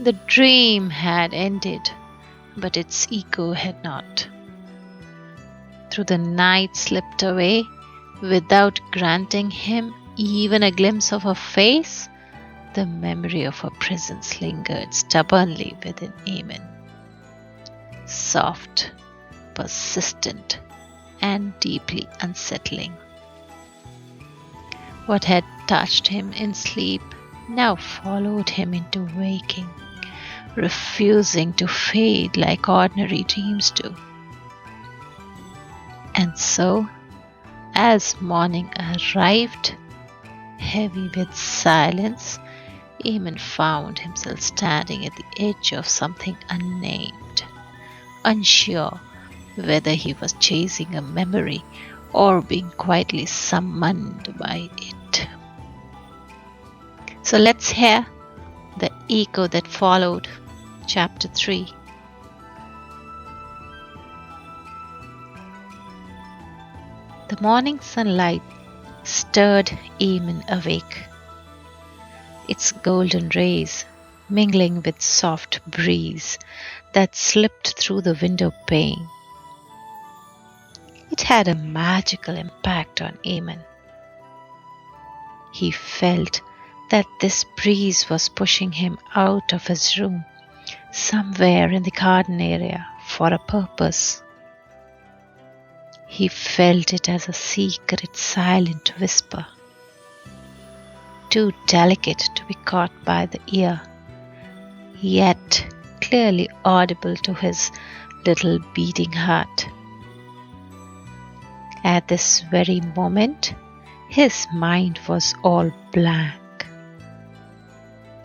The dream had ended, but its echo had not. Through the night slipped away without granting him even a glimpse of her face. The memory of her presence lingered stubbornly within Eamonn. Soft, persistent, and deeply unsettling. What had touched him in sleep now followed him into waking, refusing to fade like ordinary dreams do. And so, as morning arrived, heavy with silence, Eamonn found himself standing at the edge of something unnamed, unsure whether he was chasing a memory or being quietly summoned by it. So let's hear the echo that followed, Chapter 3. The morning sunlight stirred Eamonn awake, its golden rays mingling with soft breeze that slipped through the window pane. It had a magical impact on Eamonn. He felt that this breeze was pushing him out of his room, somewhere in the garden area, for a purpose. He felt it as a secret, silent whisper, too delicate to be caught by the ear, yet clearly audible to his little beating heart. At this very moment, his mind was all blank,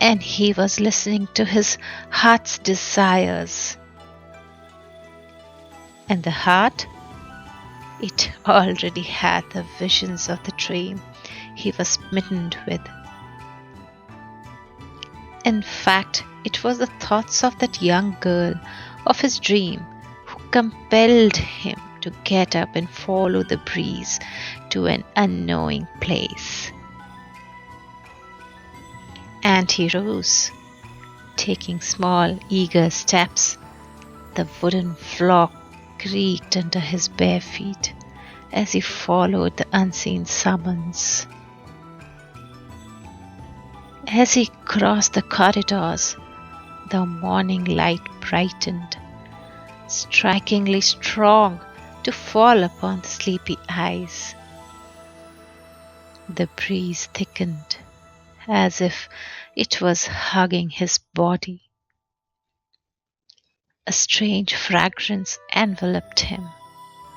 and he was listening to his heart's desires. And the heart, it already had the visions of the dream he was smitten with. In fact, it was the thoughts of that young girl of his dream who compelled him to get up and follow the breeze to an unknowing place. And he rose, taking small, eager steps. The wooden floor creaked under his bare feet as he followed the unseen summons. As he crossed the corridors, the morning light brightened, strikingly strong to fall upon the sleepy eyes. The breeze thickened, as if it was hugging his body. A strange fragrance enveloped him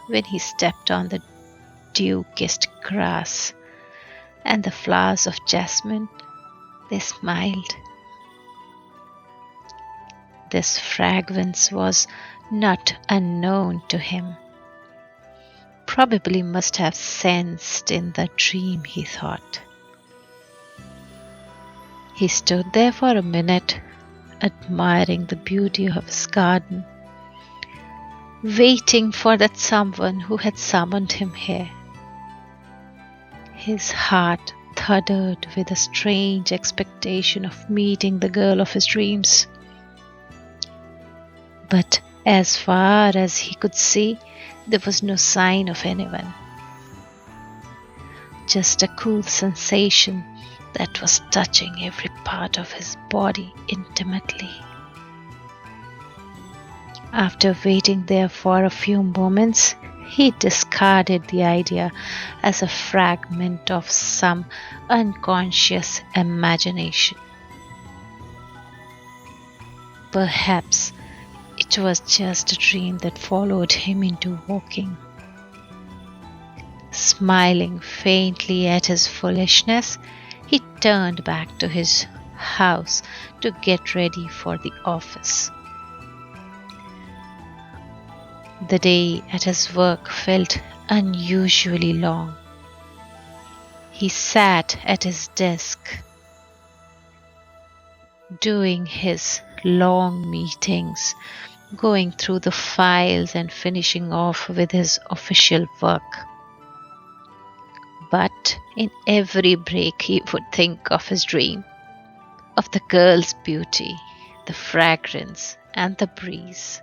when he stepped on the dew-kissed grass, and the flowers of jasmine, they smiled. This fragrance was not unknown to him. Probably must have sensed in the dream, he thought. He stood there for a minute, admiring the beauty of his garden, waiting for that someone who had summoned him here. His heart thudded with a strange expectation of meeting the girl of his dreams. But as far as he could see, there was no sign of anyone. Just a cool sensation that was touching every part of his body intimately. After waiting there for a few moments, he discarded the idea as a fragment of some unconscious imagination. Perhaps it was just a dream that followed him into walking. Smiling faintly at his foolishness, he turned back to his house to get ready for the office. The day at his work felt unusually long. He sat at his desk, doing his long meetings, going through the files and finishing off with his official work. But in every break he would think of his dream, of the girl's beauty, the fragrance, and the breeze.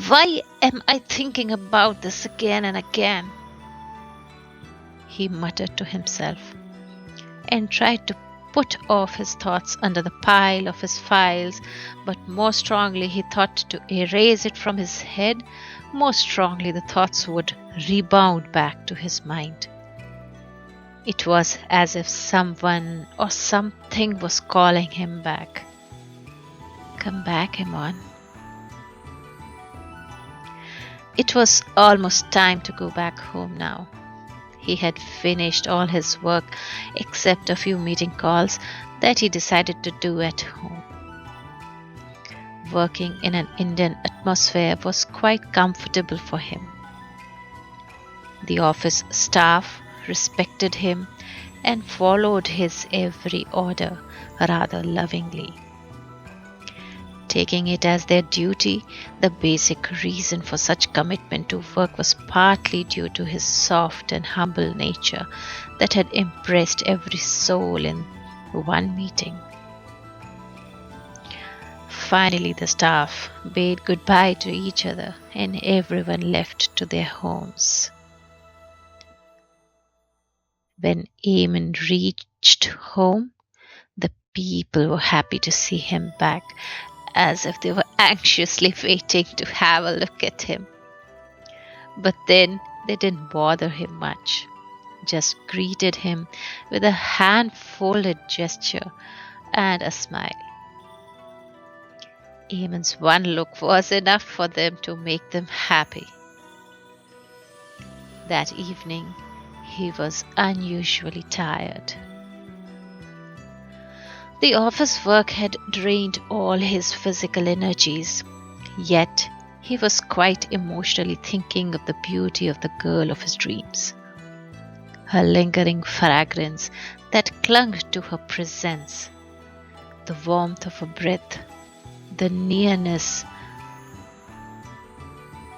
Why am I thinking about this again and again? He muttered to himself and tried to put off his thoughts under the pile of his files, but more strongly he thought to erase it from his head, more strongly the thoughts would rebound back to his mind. It was as if someone or something was calling him back. Come back, Eamonn. It was almost time to go back home now. He had finished all his work except a few meeting calls that he decided to do at home. Working in an Indian atmosphere was quite comfortable for him. The office staff respected him and followed his every order rather lovingly. Taking it as their duty, the basic reason for such commitment to work was partly due to his soft and humble nature that had impressed every soul in one meeting. Finally, the staff bade goodbye to each other and everyone left to their homes. When Eamonn reached home, the people were happy to see him back, as if they were anxiously waiting to have a look at him. But then they didn't bother him much, just greeted him with a hand-folded gesture and a smile. Eamonn's one look was enough for them to make them happy. That evening, he was unusually tired. The office work had drained all his physical energies, yet he was quite emotionally thinking of the beauty of the girl of his dreams. Her lingering fragrance that clung to her presence, the warmth of her breath, the nearness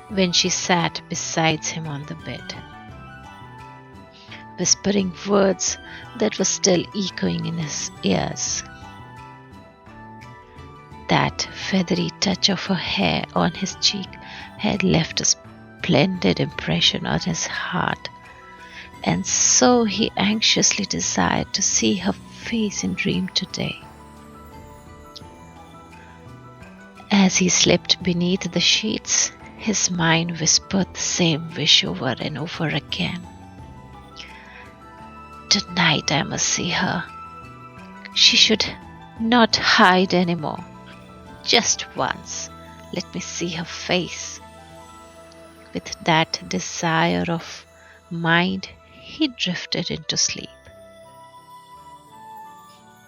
when she sat beside him on the bed, whispering words that were still echoing in his ears. That feathery touch of her hair on his cheek had left a splendid impression on his heart, and so he anxiously desired to see her face in dream today. As he slept beneath the sheets, his mind whispered the same wish over and over again. Tonight I must see her. She should not hide anymore. Just once, let me see her face. With that desire of mind, he drifted into sleep.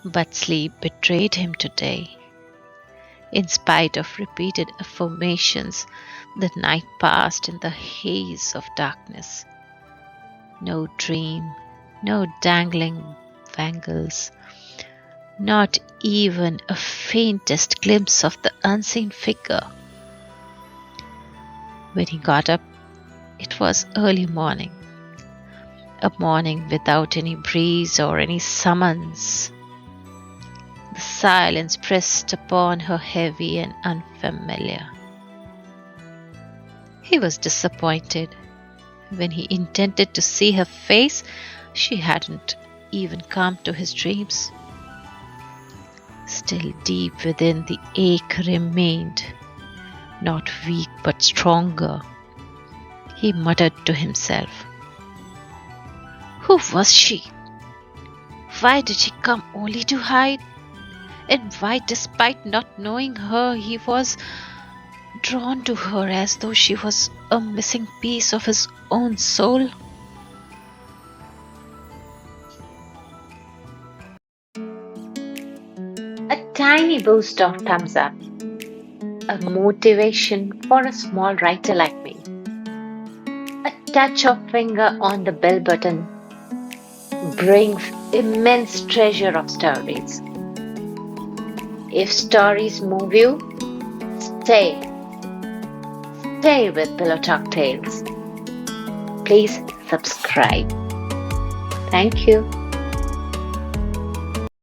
But sleep betrayed him today. In spite of repeated affirmations, the night passed in the haze of darkness. No dream, no dangling bangles, not even a faintest glimpse of the unseen figure. When he got up, it was early morning, a morning without any breeze or any summons. The silence pressed upon her heavy and unfamiliar. He was disappointed. When he intended to see her face, she hadn't even come to his dreams. Still deep within, the ache remained, not weak but stronger. He muttered to himself, "Who was she? Why did she come only to hide? And why, despite not knowing her, he was drawn to her as though she was a missing piece of his own soul?" A tiny boost of thumbs up, a motivation for a small writer like me, a touch of finger on the bell button brings immense treasure of stories. If stories move you, stay with Pillow Talk Tales. Please subscribe. Thank you.